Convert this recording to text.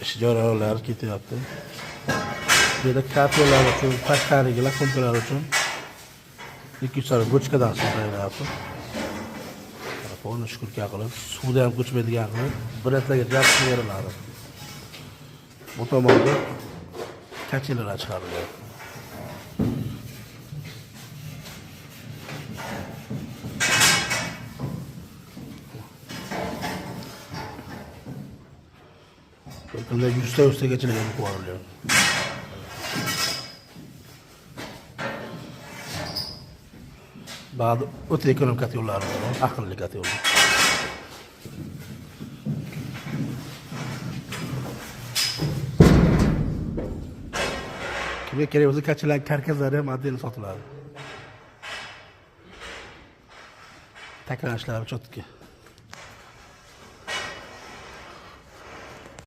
ish jarayonlari ketyapti. Bu yerda kartolar uchun, tashqarigilar kompaniyalar uchun 200 so'm gochkadan so'rayapti. Telefonni shukurga qilib, suvda ham ko'chmaydigan qilib, bratlarga jazb beriladi. Bu tomonda kachilar chiqariladi. Bunda 100 ta gachalar ham qo'yilgan. Ba'zi o'ta ekonomik yo'llari bor, aqlli yo'llar. Kimga kerak bo'lsa kachalar karkazlari ham отдельно sotiladi. Taklanishlar chotki.